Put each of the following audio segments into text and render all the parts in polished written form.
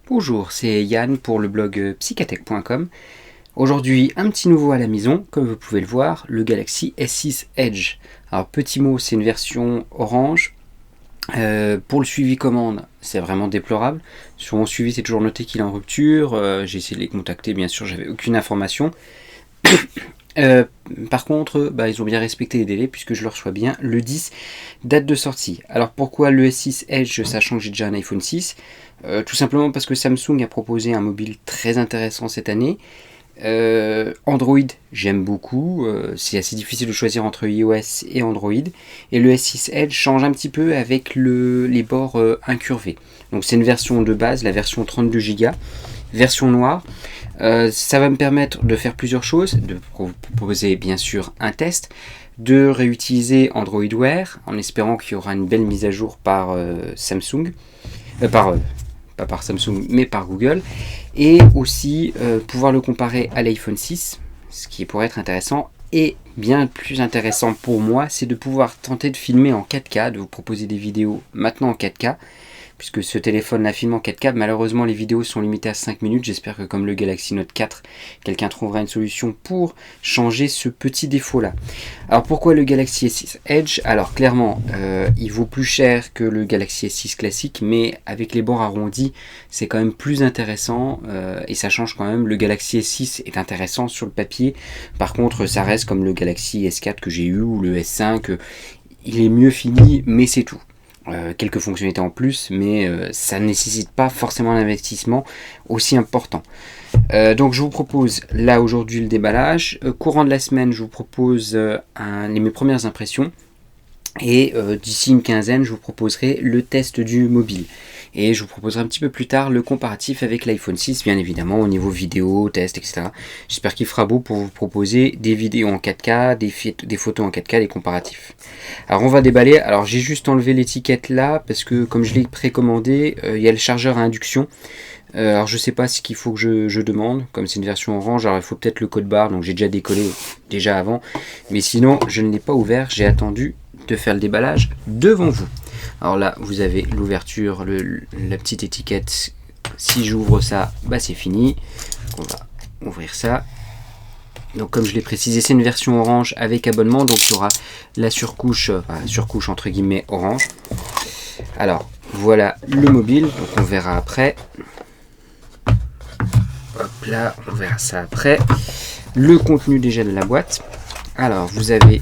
Bonjour, c'est Yann pour le blog psychatech.com. Aujourd'hui, un petit nouveau à la maison, comme vous pouvez le voir, le Galaxy S6 Edge. Alors petit mot, c'est une version orange. Pour le suivi commande, c'est vraiment déplorable. Sur mon suivi, c'est toujours noté qu'il est en rupture. J'ai essayé de les contacter, bien sûr, j'avais aucune information. Par contre, ils ont bien respecté les délais puisque je le reçois bien le 10, date de sortie. Alors pourquoi le S6 Edge, sachant que j'ai déjà un iPhone 6 ? Tout simplement parce que Samsung a proposé un mobile très intéressant cette année. Android, j'aime beaucoup. C'est assez difficile de choisir entre iOS et Android. Et le S6 Edge change un petit peu avec les bords incurvés. Donc c'est une version de base, la version 32 Go, version noire. Ça va me permettre de faire plusieurs choses, de proposer bien sûr un test, de réutiliser Android Wear en espérant qu'il y aura une belle mise à jour par Samsung, pas par Samsung mais par Google, et aussi pouvoir le comparer à l'iPhone 6, ce qui pourrait être intéressant. Et bien plus intéressant pour moi, c'est de pouvoir tenter de filmer en 4K, de vous proposer des vidéos maintenant en 4K, puisque ce téléphone la filme en 4K. Malheureusement, les vidéos sont limitées à 5 minutes. J'espère que comme le Galaxy Note 4, quelqu'un trouvera une solution pour changer ce petit défaut-là. Alors pourquoi le Galaxy S6 Edge ? Alors clairement, il vaut plus cher que le Galaxy S6 classique, mais avec les bords arrondis, c'est quand même plus intéressant et ça change quand même. Le Galaxy S6 est intéressant sur le papier. Par contre, ça reste comme le Galaxy S4 que j'ai eu ou le S5. Il est mieux fini, mais c'est tout. Quelques fonctionnalités en plus, mais ça ne nécessite pas forcément un investissement aussi important. Donc je vous propose là aujourd'hui le déballage. Courant de la semaine, je vous propose mes premières impressions. Et d'ici une quinzaine, je vous proposerai le test du mobile. Et je vous proposerai un petit peu plus tard le comparatif avec l'iPhone 6, bien évidemment, au niveau vidéo, test, etc. J'espère qu'il fera beau pour vous proposer des vidéos en 4K, des photos en 4K, des comparatifs. Alors on va déballer. Alors j'ai juste enlevé l'étiquette là, parce que comme je l'ai précommandé, il y a le chargeur à induction. Alors je sais pas ce qu'il faut que je demande, comme c'est une version orange, alors il faut peut-être le code barre, donc j'ai déjà décollé déjà avant. Mais sinon, je ne l'ai pas ouvert, j'ai attendu de faire le déballage devant vous. Alors là, vous avez l'ouverture, la petite étiquette. Si j'ouvre ça, c'est fini. On va ouvrir ça. Donc comme je l'ai précisé, c'est une version orange avec abonnement, donc il y aura la surcouche entre guillemets orange. Alors voilà le mobile, donc on verra après. Hop là, on verra ça après. Le contenu déjà de la boîte. Alors vous avez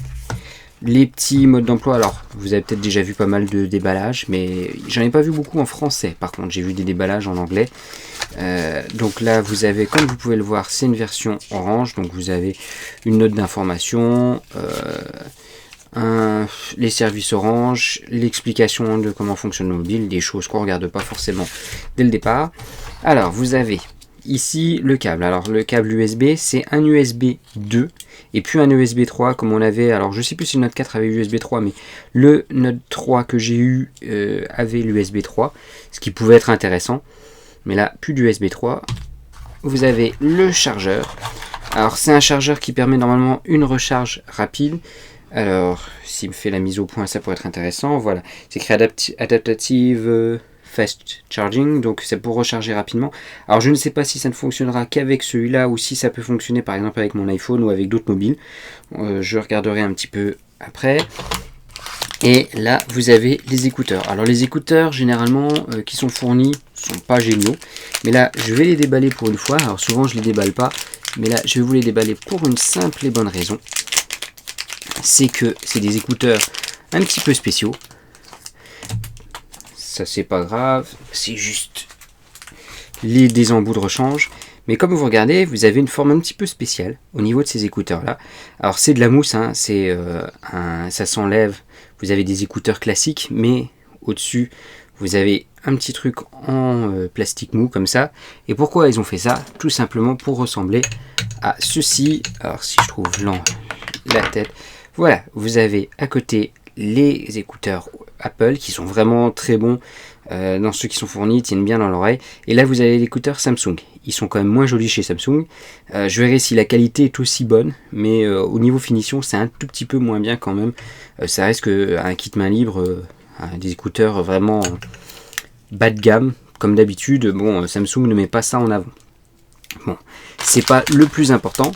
les petits modes d'emploi. Alors vous avez peut-être déjà vu pas mal de déballages, mais j'en ai pas vu beaucoup en français. Par contre, j'ai vu des déballages en anglais. Donc là, vous avez, comme vous pouvez le voir, c'est une version orange. Donc vous avez une note d'information, les services orange, l'explication de comment fonctionne le mobile, des choses qu'on ne regarde pas forcément dès le départ. Alors vous avez ici le câble. Alors le câble USB, c'est un USB 2 et puis un USB 3 comme on avait. Alors je sais plus si le Note 4 avait USB 3, mais le Note 3 que j'ai eu avait l'USB 3, ce qui pouvait être intéressant. Mais là, plus d'USB 3. Vous avez le chargeur. Alors c'est un chargeur qui permet normalement une recharge rapide. Alors s'il me fait la mise au point, ça pourrait être intéressant. Voilà, c'est écrit adaptative fast charging, donc c'est pour recharger rapidement. Alors je ne sais pas si ça ne fonctionnera qu'avec celui-là ou si ça peut fonctionner par exemple avec mon iPhone ou avec d'autres mobiles. Je regarderai un petit peu après. Et là vous avez les écouteurs. Alors les écouteurs généralement qui sont fournis sont pas géniaux, mais là je vais les déballer pour une fois. Alors souvent je les déballe pas, mais là je vais vous les déballer pour une simple et bonne raison. C'est que c'est des écouteurs un petit peu spéciaux. Ça c'est pas grave, c'est juste des embouts de rechange. Mais comme vous regardez, vous avez une forme un petit peu spéciale au niveau de ces écouteurs là. Alors c'est de la mousse, hein, ça s'enlève. Vous avez des écouteurs classiques, mais au-dessus vous avez un petit truc en plastique mou comme ça. Et pourquoi ils ont fait ça ? Tout simplement pour ressembler à ceci. Alors si je trouve la tête, voilà, vous avez à côté les écouteurs Apple qui sont vraiment très bons. Dans ceux qui sont fournis, ils tiennent bien dans l'oreille. Et là vous avez l'écouteur Samsung. Ils sont quand même moins jolis chez Samsung. Je verrai si la qualité est aussi bonne, mais au niveau finition c'est un tout petit peu moins bien quand même. Ça reste qu'un kit main libre, des écouteurs vraiment bas de gamme comme d'habitude, bon, Samsung ne met pas ça en avant. Bon, c'est pas le plus important.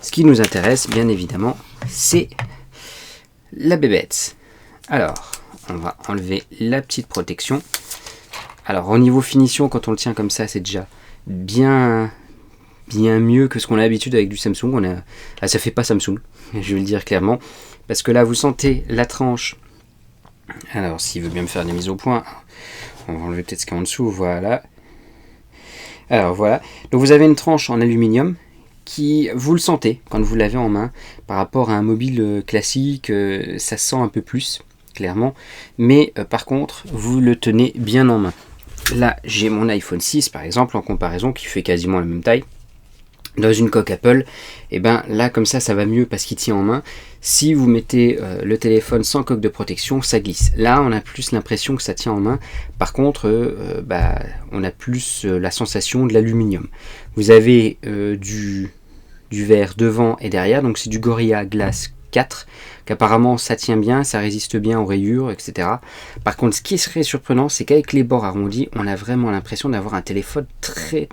Ce qui nous intéresse, bien évidemment, c'est la bébête. Alors, on va enlever la petite protection. Alors, au niveau finition, quand on le tient comme ça, c'est déjà bien mieux que ce qu'on a l'habitude avec du Samsung. Ça fait pas Samsung, je vais le dire clairement. Parce que là, vous sentez la tranche. Alors, s'il veut bien me faire des mises au point, on va enlever peut-être ce qu'il y a en dessous. Voilà. Alors, voilà. Donc, vous avez une tranche en aluminium qui, vous le sentez quand vous l'avez en main. Par rapport à un mobile classique, ça sent un peu plus, clairement. Mais par contre, vous le tenez bien en main. Là, j'ai mon iPhone 6, par exemple, en comparaison, qui fait quasiment la même taille. Dans une coque Apple, et ben là comme ça va mieux parce qu'il tient en main. Si vous mettez le téléphone sans coque de protection, ça glisse. Là on a plus l'impression que ça tient en main. Par contre on a plus la sensation de l'aluminium. Vous avez du verre devant et derrière, donc c'est du Gorilla Glass 4 qu'apparemment ça tient bien, ça résiste bien aux rayures, etc. Par contre, ce qui serait surprenant, c'est qu'avec les bords arrondis, on a vraiment l'impression d'avoir un téléphone très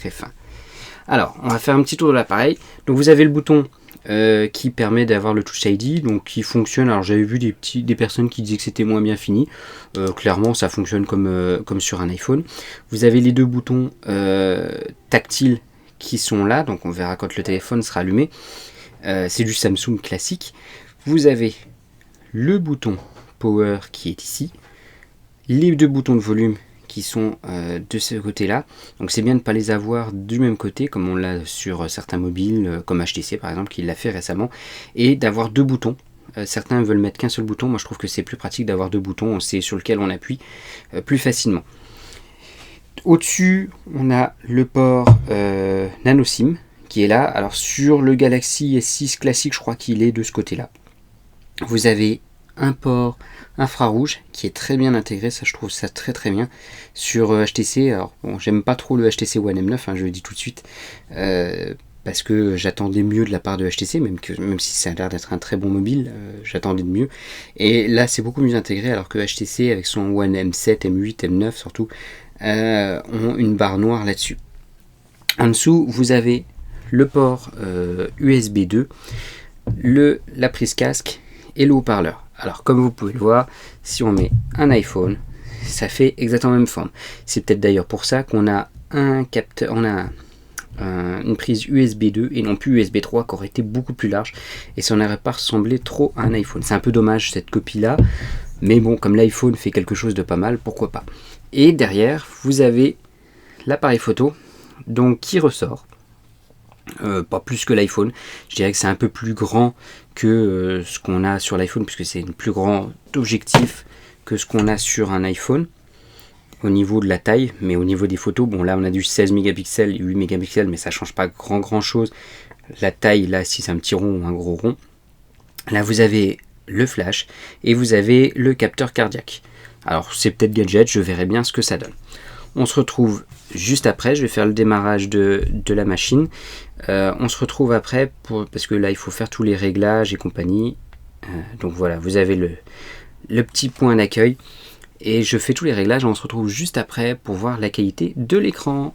fin. Alors, on va faire un petit tour de l'appareil. Donc vous avez le bouton qui permet d'avoir le Touch ID, donc qui fonctionne. Alors j'avais vu des personnes qui disaient que c'était moins bien fini. Clairement, ça fonctionne comme sur un iPhone. Vous avez les deux boutons tactiles qui sont là, donc on verra quand le téléphone sera allumé. C'est du Samsung classique. Vous avez le bouton Power qui est ici, les deux boutons de volume qui sont de ce côté-là. Donc c'est bien de ne pas les avoir du même côté, comme on l'a sur certains mobiles, comme HTC par exemple, qui l'a fait récemment, et d'avoir deux boutons. Certains veulent mettre qu'un seul bouton, moi je trouve que c'est plus pratique d'avoir deux boutons, on sait sur lequel on appuie plus facilement. Au-dessus, on a le port Nano SIM qui est là. Alors sur le Galaxy S6 classique, je crois qu'il est de ce côté-là. Vous avez un port infrarouge qui est très bien intégré, ça je trouve ça très bien sur HTC. Alors bon, j'aime pas trop le HTC One M9, hein, je le dis tout de suite, parce que j'attendais mieux de la part de HTC, même si ça a l'air d'être un très bon mobile, j'attendais de mieux. Et là c'est beaucoup mieux intégré, alors que HTC avec son One M7, M8, M9 surtout, ont une barre noire là-dessus. En dessous vous avez le port USB 2, la prise casque et le haut-parleur. Alors comme vous pouvez le voir, si on met un iPhone, ça fait exactement la même forme. C'est peut-être d'ailleurs pour ça qu'on a un capteur, une prise USB 2 et non plus USB 3 qui aurait été beaucoup plus large et ça n'aurait pas ressemblé trop à un iPhone. C'est un peu dommage cette copie là, mais bon, comme l'iPhone fait quelque chose de pas mal, pourquoi pas. Et derrière vous avez l'appareil photo donc qui ressort. Pas plus que l'iPhone, je dirais que c'est un peu plus grand que ce qu'on a sur l'iPhone, puisque c'est un plus grand objectif que ce qu'on a sur un iPhone au niveau de la taille, mais au niveau des photos, bon là on a du 16 mégapixels et 8 mégapixels, mais ça change pas grand chose. La taille là, si c'est un petit rond ou un gros rond, là vous avez le flash et vous avez le capteur cardiaque. Alors c'est peut-être gadget, je verrai bien ce que ça donne. On se retrouve juste après, je vais faire le démarrage de la machine. On se retrouve après, parce que là il faut faire tous les réglages et compagnie. Donc voilà, vous avez le petit point d'accueil. Et je fais tous les réglages, on se retrouve juste après pour voir la qualité de l'écran.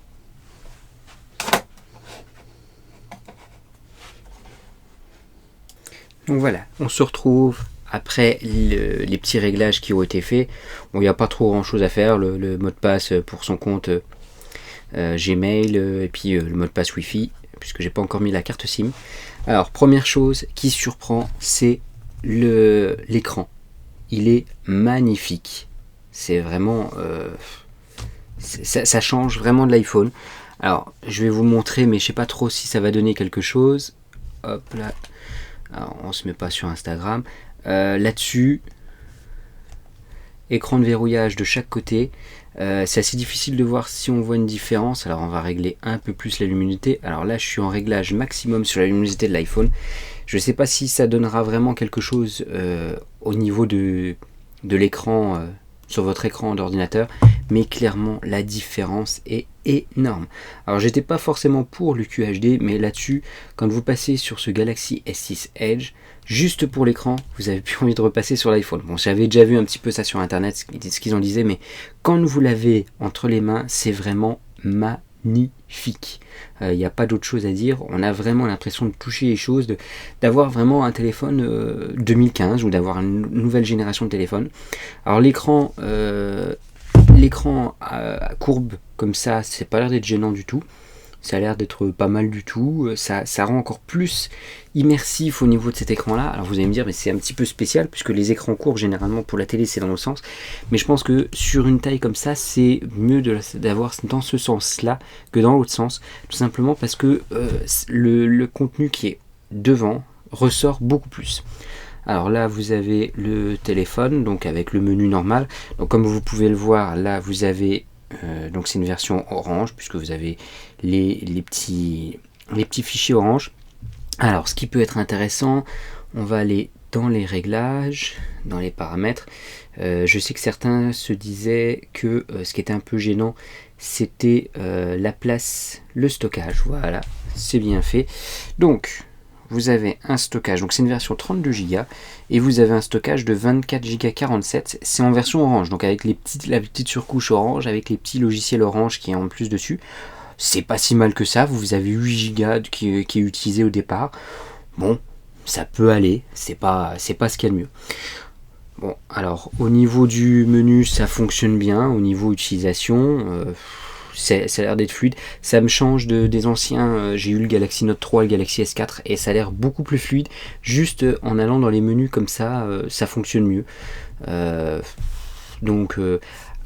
Donc voilà, on se retrouve après les petits réglages qui ont été faits. Bon, il n'y a pas trop grand chose à faire, le mot de passe pour son compte Gmail et puis le mot de passe Wi-Fi, puisque j'ai pas encore mis la carte SIM. Alors première chose qui surprend, c'est l'écran. Il est magnifique. C'est vraiment ça change vraiment de l'iPhone. Alors je vais vous montrer, mais je sais pas trop si ça va donner quelque chose. Hop là. Alors, on se met pas sur Instagram. Là-dessus, écran de verrouillage de chaque côté. C'est assez difficile de voir si on voit une différence. Alors on va régler un peu plus la luminosité. Alors là je suis en réglage maximum sur la luminosité de l'iPhone. Je ne sais pas si ça donnera vraiment quelque chose au niveau de l'écran sur votre écran d'ordinateur, mais clairement la différence est énorme. Alors j'étais pas forcément pour le QHD, mais là-dessus, quand vous passez sur ce Galaxy S6 Edge, juste pour l'écran, vous avez plus envie de repasser sur l'iPhone. Bon, j'avais déjà vu un petit peu ça sur internet, ce qu'ils en disaient, mais quand vous l'avez entre les mains, c'est vraiment magnifique. Il n'y a pas d'autre chose à dire. On a vraiment l'impression de toucher les choses, d'avoir vraiment un téléphone 2015 ou d'avoir une nouvelle génération de téléphone. Alors l'écran courbe comme ça, c'est pas l'air d'être gênant du tout. Ça a l'air d'être pas mal du tout. Ça rend encore plus immersif au niveau de cet écran-là. Alors vous allez me dire, mais c'est un petit peu spécial, puisque les écrans courbes, généralement pour la télé, c'est dans le sens. Mais je pense que sur une taille comme ça, c'est mieux d'avoir dans ce sens-là que dans l'autre sens. Tout simplement parce que le contenu qui est devant ressort beaucoup plus. Alors là, vous avez le téléphone, donc avec le menu normal. Donc comme vous pouvez le voir, là, vous avez... donc c'est une version orange puisque vous avez les petits fichiers orange. Alors ce qui peut être intéressant, on va aller dans les réglages, dans les paramètres. Je sais que certains se disaient que ce qui était un peu gênant, c'était la place, le stockage. Voilà, c'est bien fait. Donc vous avez un stockage, donc c'est une version 32 Go et vous avez un stockage de 24 Go 47, c'est en version orange, donc avec la petite surcouche orange, avec les petits logiciels orange qui est en plus dessus. C'est pas si mal que ça, vous avez 8 Go qui est utilisé au départ. Bon, ça peut aller, c'est pas ce qu'il y a de mieux. Bon, alors au niveau du menu, ça fonctionne bien, au niveau utilisation, ça a l'air d'être fluide. Ça me change des anciens, j'ai eu le Galaxy Note 3, le Galaxy S4, et ça a l'air beaucoup plus fluide. Juste en allant dans les menus comme ça, ça fonctionne mieux.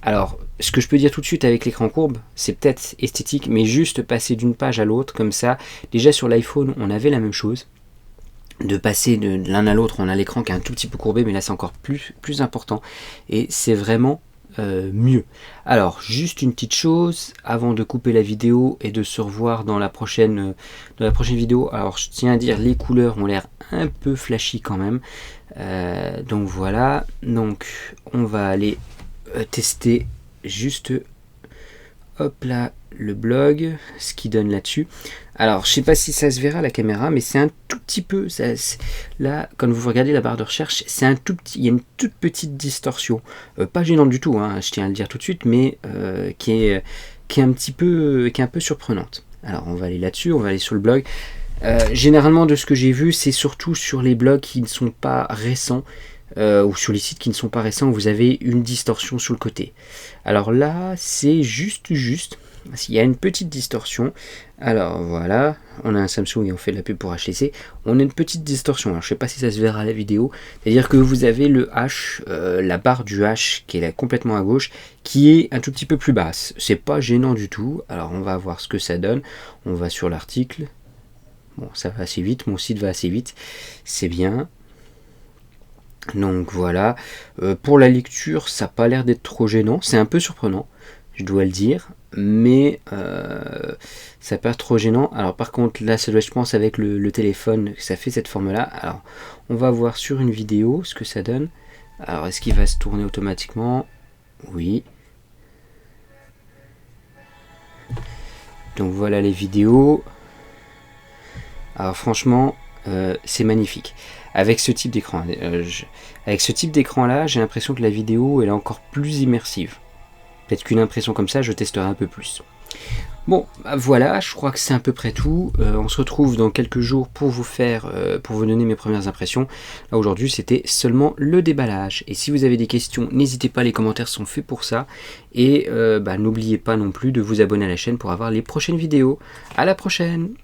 Alors, ce que je peux dire tout de suite avec l'écran courbe, c'est peut-être esthétique, mais juste passer d'une page à l'autre comme ça. Déjà sur l'iPhone, on avait la même chose. De passer de l'un à l'autre, on a l'écran qui est un tout petit peu courbé, mais là c'est encore plus important. Et c'est vraiment mieux. Alors, juste une petite chose, avant de couper la vidéo et de se revoir dans la prochaine vidéo. Alors, je tiens à dire, les couleurs ont l'air un peu flashy quand même. Donc voilà, donc on va aller tester juste, hop là, le blog, ce qui donne là-dessus. Alors, je sais pas si ça se verra à la caméra, mais c'est un tout petit peu, là, quand vous regardez la barre de recherche, c'est un tout petit, il y a une toute petite distorsion, pas gênante du tout, hein, je tiens à le dire tout de suite, mais qui est un peu surprenante. Alors, on va aller là-dessus, on va aller sur le blog. Généralement, de ce que j'ai vu, c'est surtout sur les blogs qui ne sont pas récents, ou sur les sites qui ne sont pas récents, vous avez une distorsion sur le côté. Alors là, c'est juste, il y a une petite distorsion. Alors voilà, on a un Samsung et on fait de la pub pour HTC. On a une petite distorsion. Alors je sais pas si ça se verra à la vidéo. C'est-à-dire que vous avez le H, la barre du H qui est là complètement à gauche, qui est un tout petit peu plus basse. C'est pas gênant du tout. Alors on va voir ce que ça donne. On va sur l'article. Bon, ça va assez vite. Mon site va assez vite. C'est bien. Donc voilà. Pour la lecture, ça n'a pas l'air d'être trop gênant. C'est un peu surprenant, je dois le dire, mais ça peut être trop gênant. Alors par contre là, ça doit, je pense, avec le téléphone, ça fait cette forme là. Alors on va voir sur une vidéo ce que ça donne. Alors est-ce qu'il va se tourner automatiquement? Oui. Donc voilà les vidéos. Alors franchement, c'est magnifique. Avec ce type d'écran, là, j'ai l'impression que la vidéo elle est encore plus immersive. Peut-être qu'une impression comme ça, je testerai un peu plus. Bon, voilà, je crois que c'est à peu près tout. On se retrouve dans quelques jours pour vous donner mes premières impressions. Là aujourd'hui, c'était seulement le déballage. Et si vous avez des questions, n'hésitez pas, les commentaires sont faits pour ça. Et n'oubliez pas non plus de vous abonner à la chaîne pour avoir les prochaines vidéos. À la prochaine!